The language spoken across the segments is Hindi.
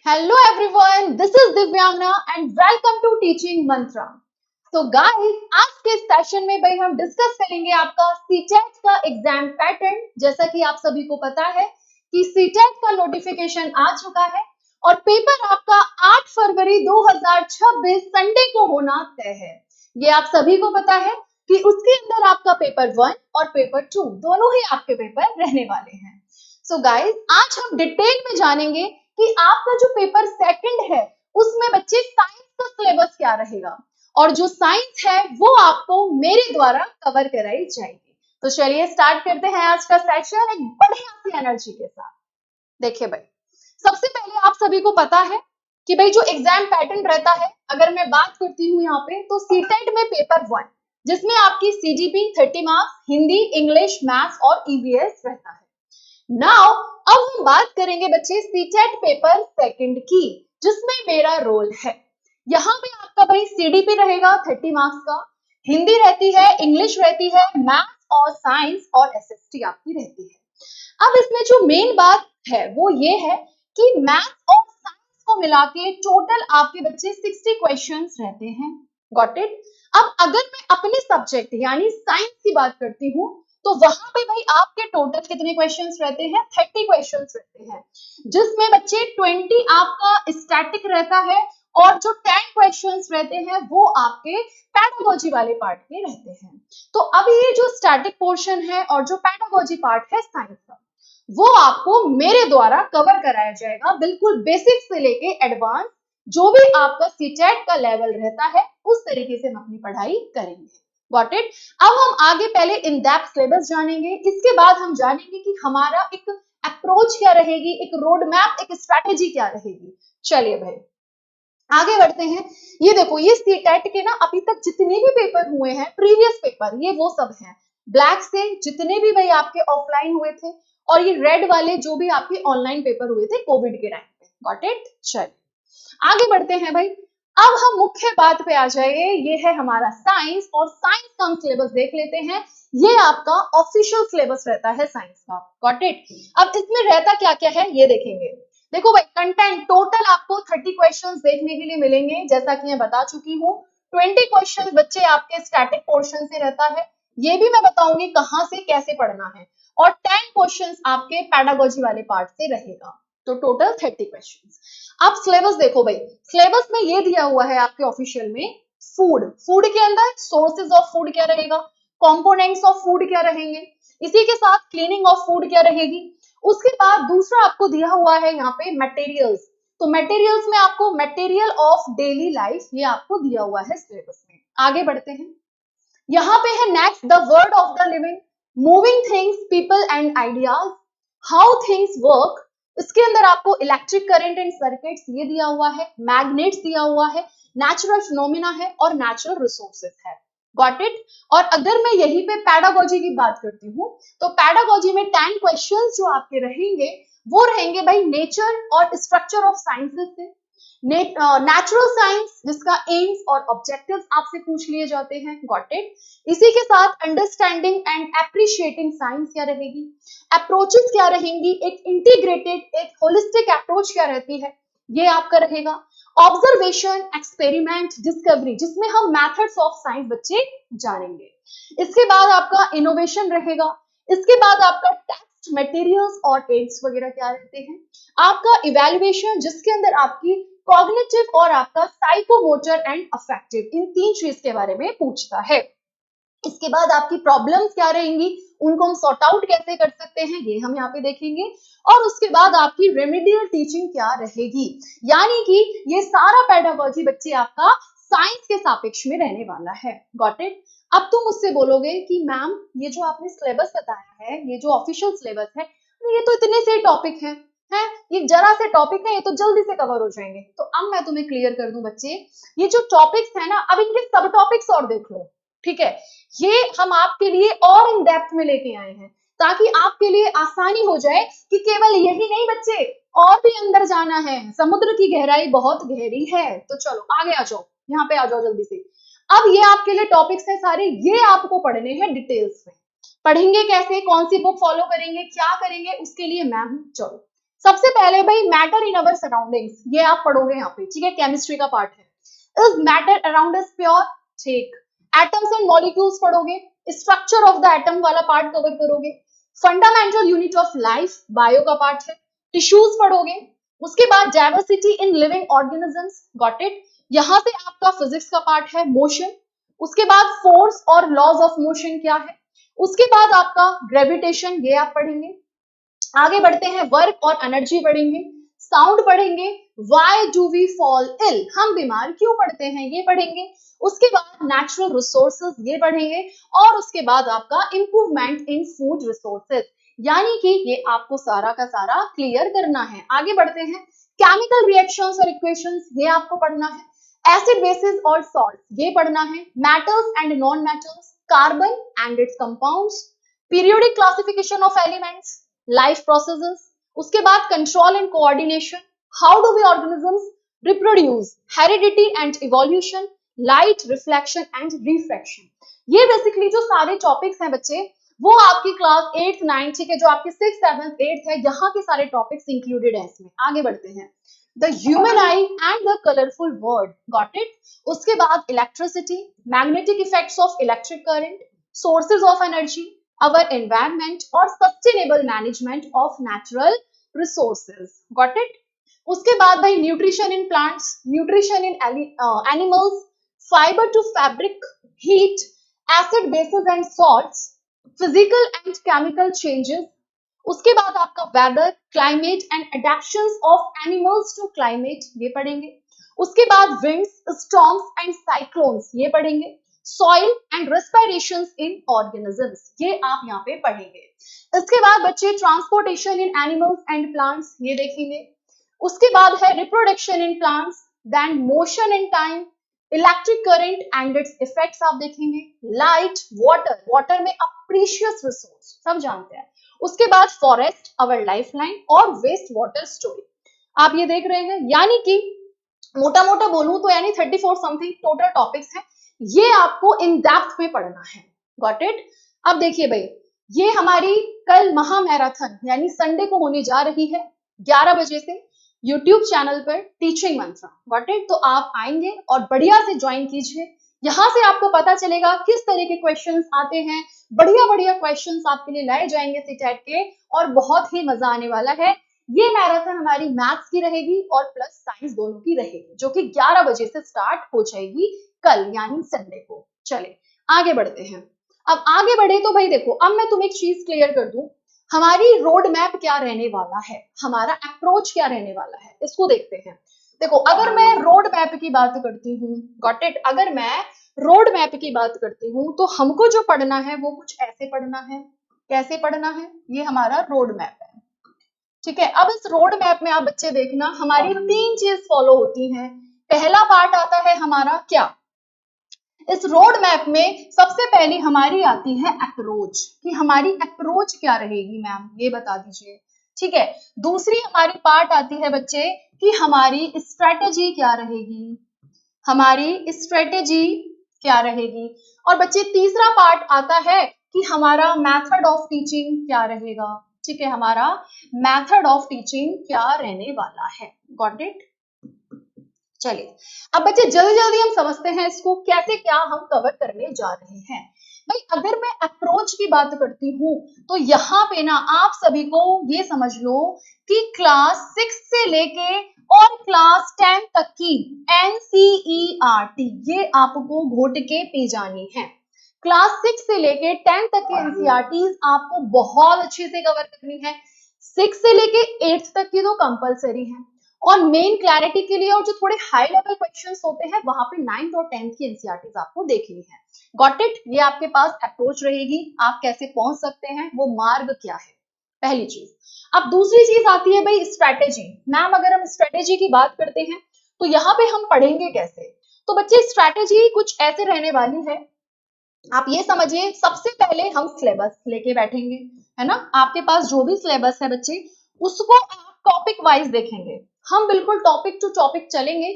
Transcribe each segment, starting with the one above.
Hello everyone, this is Divyangna and welcome to Teaching Mantra. तो गाइस, आज के सेशन में भाई हम डिस्कस करेंगे आपका सीटेट का एग्जाम पैटर्न। जैसा कि आप सभी को पता है कि सीटेट का नोटिफिकेशन आ चुका है और पेपर आपका 8 फरवरी 2026 संडे को होना तय है। ये आप सभी को पता है कि उसके अंदर आपका पेपर 1 और पेपर 2 दोनों ही आपके पेपर रहने वाले हैं। सो गाइस, आज हम डिटेल में जानेंगे कि आपका जो पेपर सेकंड है उसमें बच्चे साइंस का सिलेबस क्या रहेगा और जो साइंस है वो आपको मेरे द्वारा कवर कराई जाएगी। तो चलिए स्टार्ट करते हैं आज का सेशन एक बढ़िया सी एनर्जी के साथ। देखिए भाई, सबसे पहले आप सभी को पता है कि भाई जो एग्जाम पैटर्न रहता है, अगर मैं बात करती हूँ यहाँ पे, तो सीटेट में पेपर 1 जिसमें आपकी CGP 30 marks, Hindi, English, maths और ईवीएस रहता है। नाउ अब हम बात करेंगे बच्चे सीटेट पेपर सेकंड की, जिसमें मेरा रोल है। यहाँ पे आपका भाई सीडीपी रहेगा 30 मार्क्स का, हिंदी रहती है, इंग्लिश रहती है, मैथ्स और साइंस और एसएसटी आपकी रहती है। अब इसमें जो मेन बात है वो ये है कि मैथ्स और साइंस को मिला के टोटल आपके बच्चे 60 क्वेश्चंस रहते हैं। Got it. अब अगर मैं अपने सब्जेक्ट यानी साइंस की बात करती हूँ तो वहां पे भाई आपके टोटल कितने क्वेश्चंस रहते हैं? 30 क्वेश्चंस रहते हैं, जिसमें बच्चे 20 आपका स्टैटिक रहता है और जो 10 क्वेश्चंस रहते हैं वो आपके पैडागोजी वाले पार्ट के रहते हैं। तो अब ये जो स्टैटिक पोर्शन है और जो पैडागोजी पार्ट है साइंस का, वो आपको मेरे द्वारा कवर कराया जाएगा, बिल्कुल बेसिक से लेके एडवांस जो भी आपका सीटेट का लेवल रहता है उस तरीके से हम अपनी पढ़ाई करेंगे। Got it. अब हम आगे पहले इन डेप्थ सिलेबस जानेंगे, इसके बाद हम जानेंगे कि हमारा एक अप्रोच क्या रहेगी, एक रोड मैप, एक स्ट्रैटेजी क्या रहेगी। चलिए भाई आगे बढ़ते हैं। ये देखो, ये सीटेट के ना अभी तक जितने भी पेपर हुए हैं, प्रीवियस पेपर, ये वो सब हैं। ब्लैक से जितने भी भाई आपके ऑफलाइन हुए थे और ये रेड वाले जो भी आपके ऑनलाइन पेपर हुए थे कोविड के टाइम पे। Got it. चलिए आगे बढ़ते हैं भाई। अब हम मुख्य बात पे आ जाएंगे, ये है हमारा साइंस और साइंस का हम सिलेबस देख लेते हैं। ये आपका ऑफिशियल सिलेबस रहता है साइंस का। Got it. अब इसमें रहता क्या क्या है ये देखेंगे। देखो भाई, कंटेंट टोटल आपको 30 क्वेश्चंस देखने के लिए मिलेंगे, जैसा कि मैं बता चुकी हूँ। 20 क्वेश्चंस बच्चे आपके स्टैटिक पोर्शन से रहता है, ये भी मैं बताऊंगी कहां से कैसे पढ़ना है, और 10 क्वेश्चंस आपके पैडागोजी वाले पार्ट से रहेगा। तो टोटल 30 क्वेश्चंस। अब सिलेबस देखो भाई, सिलेबस में ये दिया हुआ है आपके ऑफिशियल में। फूड के अंदर सोर्सेज ऑफ फूड क्या रहेगा, कंपोनेंट्स ऑफ फूड क्या रहेंगे, इसी के साथ क्लीनिंग ऑफ फूड क्या रहेगी। उसके बाद दूसरा आपको दिया हुआ है यहाँ पे मटेरियल्स। तो मटेरियल्स में आपको मटेरियल ऑफ डेली लाइफ ये आपको दिया हुआ है सिलेबस में। आगे बढ़ते हैं। यहाँ पे है next the word of the living, moving things, people and ideas, how things work. इसके अंदर आपको इलेक्ट्रिक करंट एंड सर्किट्स ये दिया हुआ है, मैग्नेट्स दिया हुआ है, नेचुरल फिनोमिना है और नेचुरल रिसोर्सेज है। Got it. और अगर मैं यहीं पे पैडागोजी की बात करती हूँ तो पैडागोजी में 10 क्वेश्चंस जो आपके रहेंगे वो रहेंगे भाई नेचर और स्ट्रक्चर ऑफ साइंसेस से। नेचुरल साइंस जिसका एम्स और ऑब्जेक्टिव्स आपसे पूछ लिए जाते हैं। Got it. इसी के साथ अंडरस्टैंडिंग एंड एप्रिशिएटिंग साइंस क्या रहेगी, अप्रोचेस क्या रहेंगी, एक इंटीग्रेटेड एक होलिस्टिक अप्रोच क्या रहती है ये आपका रहेगा। ऑब्जर्वेशन, एक्सपेरिमेंट, डिस्कवरी जिसमें हम मेथड्स ऑफ साइंस बच्चे जानेंगे। इसके बाद आपका इनोवेशन रहेगा। इसके बाद आपका टेक्स्ट, मटेरियल्स और एड्स वगैरह क्या रहते हैं। आपका इवैल्यूएशन जिसके अंदर आपकी कॉग्निटिव और आपका साइकोमोटर एंड अफेक्टिव इन 3 चीज के बारे में पूछता है। इसके बाद आपकी प्रॉब्लम्स क्या रहेंगी, उनको हम सॉर्ट आउट कैसे कर सकते हैं ये हम यहाँ पे देखेंगे। और उसके बाद आपकी रेमेडियल टीचिंग क्या रहेगी, यानी कि ये सारा पेडागोजी बच्चे आपका साइंस के सापेक्ष में रहने वाला है। Got it. अब तुम मुझसे बोलोगे कि मैम ये जो आपने सिलेबस बताया है, ये जो ऑफिशियल सिलेबस है, ये तो इतने से टॉपिक हैं, ये जरा से टॉपिक है, ये तो जल्दी से कवर हो जाएंगे। तो अब मैं तुम्हें क्लियर कर दूं बच्चे, ये जो टॉपिक्स है ना, अब इनके सब टॉपिक्स और देख लो। ठीक है, ये हम आपके लिए और इन डेप्थ में लेके आए हैं ताकि आपके लिए आसानी हो जाए कि केवल यही नहीं बच्चे, और भी अंदर जाना है, समुद्र की गहराई बहुत गहरी है। तो चलो आगे आ जाओ, यहाँ पे आ जाओ जल्दी से। अब ये आपके लिए टॉपिक्स हैं सारे, ये आपको पढ़ने हैं डिटेल्स में। पढ़ेंगे कैसे, कौन सी बुक फॉलो करेंगे, क्या करेंगे, उसके लिए मैं हूं। चलो सबसे पहले भाई मैटर इन अवर सराउंडिंग्स, ये आप पढ़ोगे यहाँ पे, ठीक है, केमिस्ट्री का पार्ट है। Is matter around us pure, ठीक। एटम्स एंड मॉलिक्यूल्स पढ़ोगे, स्ट्रक्चर ऑफ द एटम वाला पार्ट कवर करोगे। Fundamental unit of life, bio का पार्ट है। टिश्यूज पढ़ोगे, उसके बाद diversity in living organisms, got it. यहां से आपका फिजिक्स का पार्ट है, मोशन। उसके बाद फोर्स और लॉज ऑफ मोशन क्या है। उसके बाद आपका ग्रेविटेशन, ये आप पढ़ेंगे। आगे बढ़ते हैं, वर्क और एनर्जी पढ़ेंगे, साउंड पढ़ेंगे, why do we fall ill, हम बीमार क्यों पड़ते हैं, ये पढ़ेंगे। उसके बाद नेचुरल रिसोर्सेज, ये पढ़ेंगे। और उसके बाद आपका इंप्रूवमेंट इन फूड रिसोर्सेज, यानी कि ये आपको सारा का सारा क्लियर करना है। आगे बढ़ते हैं, केमिकल रिएक्शंस और इक्वेशंस, ये आपको पढ़ना है। एसिड बेसिस और सॉल्ट, ये पढ़ना है। Matters and non matters, carbon and its compounds, periodic classification of elements, life processes. उसके बाद control and coordination, how do we organisms reproduce, heredity and evolution, light reflection and refraction. ये बेसिकली जो सारे टॉपिक्स हैं बच्चे, वो आपकी क्लास 8th 9th, ठीक है, जो आपकी 6th 7th 8th है, यहाँ के सारे टॉपिक्स इंक्लूडेड है इसमें। आगे बढ़ते हैं, the human I and the colourful world, got it. उसके बाद electricity, magnetic effects of electric current, sources of energy, our environment और sustainable management of natural resources, got it। उसके बाद भाई nutrition in plants, nutrition in animals, fibre to fabric, heat, acid bases and salts, physical and chemical changes. उसके बाद आपका weather, climate and adaptations of animals to climate, ये पढ़ेंगे। उसके बाद विंड्स, स्टॉर्म्स एंड साइक्लोन्स, ये पढ़ेंगे। Soil and respiration in organisms, ये आप यहाँ पे पढ़ेंगे। इसके बाद बच्चे transportation in animals and plants, ये देखेंगे। उसके बाद है reproduction in plants, then motion in time, electric current and its effects आप देखेंगे। लाइट, वाटर, वाटर में अ प्रीशियस रिसोर्स, सब जानते हैं। उसके बाद फॉरेस्ट, अवर लाइफलाइन, और वेस्ट वाटर स्टोरी, आप ये देख रहे हैं। यानी कि मोटा मोटा बोलूं तो यानी 34 समथिंग टोटल टॉपिक्स हैं, ये आपको इन डेप्थ में पढ़ना है, गॉट इट। अब देखिए भाई, ये हमारी कल महा मैराथन यानी संडे को होने जा रही है 11 बजे से यूट्यूब चैनल पर, टीचिंग मंत्रा, गॉट इट। तो आप आएंगे और बढ़िया से ज्वाइन कीजिए, यहां से आपको पता चलेगा किस तरह के क्वेश्चंस आते हैं, बढ़िया बढ़िया क्वेश्चंस आपके लिए लाए जाएंगे सीटेट के, और बहुत ही मजा आने वाला है। ये मैराथन हमारी मैथ्स की रहेगी और प्लस साइंस दोनों की रहेगी, जो कि 11 बजे से स्टार्ट हो जाएगी कल यानी संडे को। चले आगे बढ़ते हैं। अब आगे बढ़े तो भाई देखो, अब मैं तुम्हें एक चीज क्लियर कर दूं, हमारी रोड मैप क्या रहने वाला है, हमारा अप्रोच क्या रहने वाला है, इसको देखते हैं। देखो, अगर मैं रोड मैप की बात करती हूँ, गॉट इट, अगर मैं रोड मैप की बात करती हूँ तो हमको जो पढ़ना है वो कुछ ऐसे पढ़ना है। कैसे पढ़ना है, ये हमारा रोड मैप है, ठीक है। अब इस रोड मैप में आप बच्चे देखना, हमारी 3 चीज फॉलो होती हैं। पहला पार्ट आता है हमारा क्या, इस रोड मैप में सबसे पहले हमारी आती है अप्रोच, कि हमारी अप्रोच क्या रहेगी मैम, ये बता दीजिए, ठीक है। दूसरी हमारी पार्ट आती है बच्चे कि हमारी स्ट्रेटेजी क्या रहेगी, हमारी स्ट्रेटेजी क्या रहेगी। और बच्चे तीसरा पार्ट आता है कि हमारा मेथड ऑफ टीचिंग क्या रहेगा, ठीक है, हमारा मेथड ऑफ टीचिंग क्या रहने वाला है, गॉट इट। चलिए अब बच्चे जल्दी जल्दी हम समझते हैं इसको कैसे क्या हम कवर करने जा रहे हैं। भाई अगर मैं अप्रोच की बात करती हूँ तो यहाँ पे ना आप सभी को ये समझ लो कि क्लास 6 से लेके और क्लास 10 तक की एनसीईआरटी ये आपको घोट के पी जानी है। क्लास 6 से लेके 10 तक की एनसीईआरटीज आपको बहुत अच्छे से कवर करनी है। 6 से लेके 8th तक की तो कंपलसरी है, और मेन क्लैरिटी के लिए और जो थोड़े हाई लेवल क्वेश्चंस होते हैं वहां पे 9th और 10th की एनसीईआरटीज आपको देखनी है, गॉट इट। ये आपके पास अप्रोच रहेगी, आप कैसे पहुंच सकते हैं, वो मार्ग क्या है, पहली चीज। अब दूसरी चीज आती है भाई स्ट्रेटेजी। मैम अगर हम स्ट्रेटेजी की बात करते हैं तो यहाँ पे हम पढ़ेंगे कैसे, तो बच्चे स्ट्रेटेजी कुछ ऐसे रहने वाली है, आप ये समझिए सबसे पहले हम सिलेबस लेके बैठेंगे, है ना। आपके पास जो भी सिलेबस है बच्चे उसको आप टॉपिक वाइज देखेंगे, हम बिल्कुल टॉपिक टू टॉपिक चलेंगे।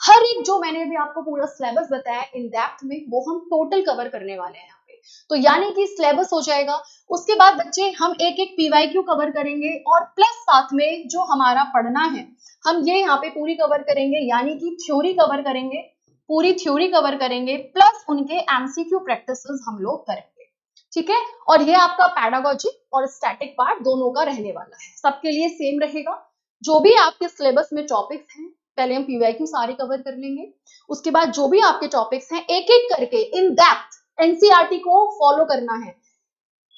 हर एक जो मैंने भी आपको पूरा सिलेबस बताया इन डेप्थ में वो हम टोटल कवर करने वाले हैं यहाँ पे, करेंगे, तो यानी कि सिलेबस हो जाएगा। उसके बाद बच्चे हम एक एक पीवाईक्यू कवर करेंगे और प्लस साथ में जो हमारा पढ़ना है हम ये यहाँ पे पूरी कवर करेंगे, यानी कि थ्योरी कवर करेंगे, पूरी थ्योरी कवर करेंगे प्लस उनके एमसीक्यू प्रैक्टिसेस हम लोग करेंगे, ठीक है। और ये आपका पैडागोजी और स्टैटिक पार्ट दोनों का रहने वाला है, सबके लिए सेम रहेगा। जो भी आपके सिलेबस में टॉपिक्स हैं पहले हम पीवाईक्यू सारे कवर कर लेंगे, उसके बाद जो भी आपके टॉपिक्स हैं एक एक करके इन डेप्थ एनसीईआरटी को फॉलो करना है,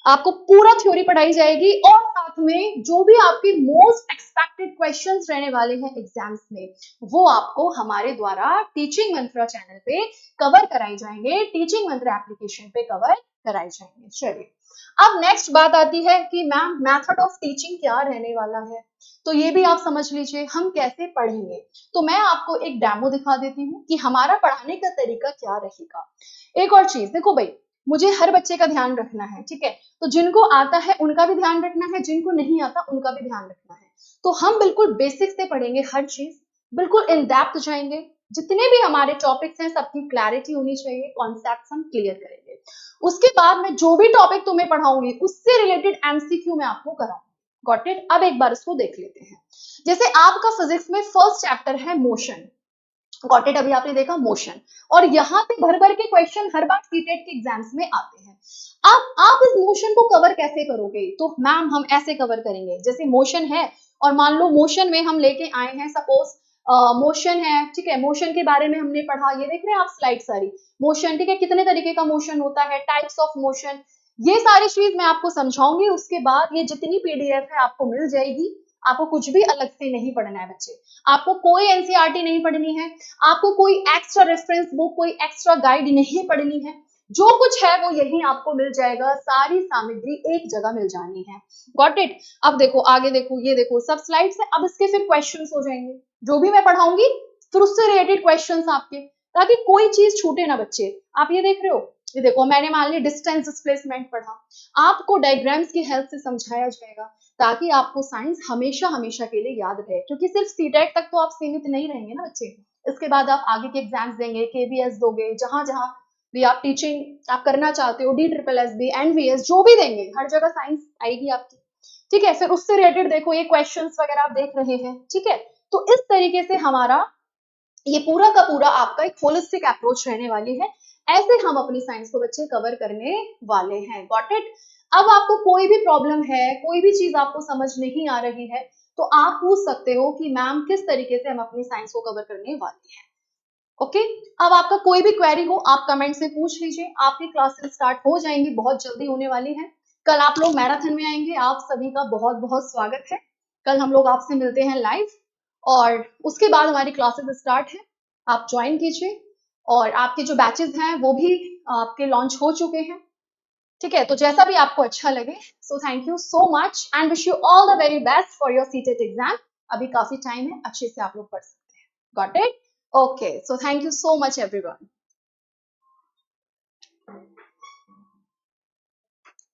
आपको पूरा थ्योरी पढ़ाई जाएगी और साथ में जो भी आपके मोस्ट एक्सपेक्टेड क्वेश्चंस रहने वाले हैं एग्जाम्स में वो आपको हमारे द्वारा टीचिंग मंत्रा चैनल पे कवर कराई जाएंगे, टीचिंग मंत्रा एप्लीकेशन पे कवर कराई जाएंगे। चलिए अब नेक्स्ट बात आती है कि मैम मेथड ऑफ टीचिंग क्या रहने वाला है, तो ये भी आप समझ लीजिए हम कैसे पढ़ेंगे। तो मैं आपको एक डेमो दिखा देती हूँ कि हमारा पढ़ाने का तरीका क्या रहेगा। एक और चीज देखो भाई, मुझे हर बच्चे का ध्यान रखना है, ठीक है, तो जिनको आता है उनका भी ध्यान रखना है, जिनको नहीं आता उनका भी ध्यान रखना है। तो हम बिल्कुल बेसिक से पढ़ेंगे, हर चीज बिल्कुल इन डेप्थ जाएंगे, जितने भी हमारे टॉपिक्स हैं सबकी क्लैरिटी होनी चाहिए, कॉन्सेप्ट्स हम क्लियर करेंगे। उसके बाद मैं जो भी टॉपिक तुम्हें पढ़ाऊंगी उससे रिलेटेड एमसीक्यू मैं आपको कराऊंगी। Got it. अब एक बार इसको देख लेते हैं। जैसे आपका फिजिक्स में फर्स्ट चैप्टर है मोशन, गॉट इट, अभी आपने देखा मोशन, और यहाँ पे भर भर के क्वेश्चन हर बार सीटेट के एग्जाम्स में आते हैं। अब आप इस मोशन को कवर कैसे करोगे, तो मैम हम ऐसे कवर करेंगे, जैसे मोशन है और मान लो मोशन में हम लेके आए हैं सपोज मोशन है, ठीक है, मोशन के बारे में हमने पढ़ा, ये देख रहे हैं आप स्लाइड सारी मोशन, ठीक है, कितने तरीके का मोशन होता है, टाइप्स ऑफ मोशन, ये सारी चीज मैं आपको समझाऊंगी। उसके बाद ये जितनी पीडीएफ है आपको मिल जाएगी, आपको कुछ भी अलग से नहीं पढ़ना है बच्चे, आपको कोई एनसीईआरटी नहीं पढ़नी है, आपको कोई एक्स्ट्रा रेफरेंस बुक, कोई एक्स्ट्रा गाइड नहीं पढ़नी है, जो कुछ है वो यही आपको मिल जाएगा, सारी सामग्री एक जगह मिल जानी है। Got it. अब देखो आगे देखो, ये देखो सब स्लाइड्स है, अब इसके फिर क्वेश्चंस हो जाएंगे, जो भी मैं पढ़ाऊंगी फिर उससे रिलेटेड क्वेश्चंस आपके, ताकि कोई चीज छूटे ना बच्चे। आप ये देख रहे हो, ये देखो मैंने मान लिया डिस्टेंस डिस्प्लेसमेंट पढ़ा, आपको डायग्राम्स की हेल्प से समझाया जाएगा ताकि आपको साइंस हमेशा हमेशा के लिए याद रहे, क्योंकि सिर्फ सीटेट तक तो आप सीमित नहीं रहेंगे ना बच्चे, इसके बाद आप आगे के एग्जाम्स देंगे, केबीएस दोगे, जहां जहां भी आप टीचिंग आप करना चाहते हो, DSSB, एनवीएस जो भी देंगे हर जगह साइंस आएगी आपकी, ठीक है। फिर उससे रिलेटेड देखो ये क्वेश्चंस वगैरह आप देख रहे हैं, ठीक है। तो इस तरीके से हमारा ये पूरा का पूरा आपका एक होलिस्टिक अप्रोच रहने वाली है, ऐसे हम अपनी साइंस को बच्चे कवर करने वाले हैं। Got it. अब आपको कोई भी प्रॉब्लम है, कोई भी चीज आपको समझ नहीं आ रही है, तो आप पूछ सकते हो कि मैम किस तरीके से हम अपनी साइंस को कवर करने वाले हैं। ओके। अब आपका कोई भी क्वेरी हो आप कमेंट से पूछ लीजिए, आपकी क्लासेस स्टार्ट हो जाएंगी, बहुत जल्दी होने वाली है। कल आप लोग मैराथन में आएंगे, आप सभी का बहुत बहुत स्वागत है। कल हम लोग आपसे मिलते हैं लाइव और उसके बाद हमारी क्लासेस स्टार्ट है, आप ज्वाइन कीजिए। और आपके जो बैचेस हैं वो भी आपके लॉन्च हो चुके हैं, ठीक है। तो जैसा भी आपको अच्छा लगे, so thank you so much and wish you all the very best for your CTET exam. अभी काफी टाइम है, अच्छे से आप लोग पढ़ सकते हैं। Got it. Okay, so thank you so much everyone.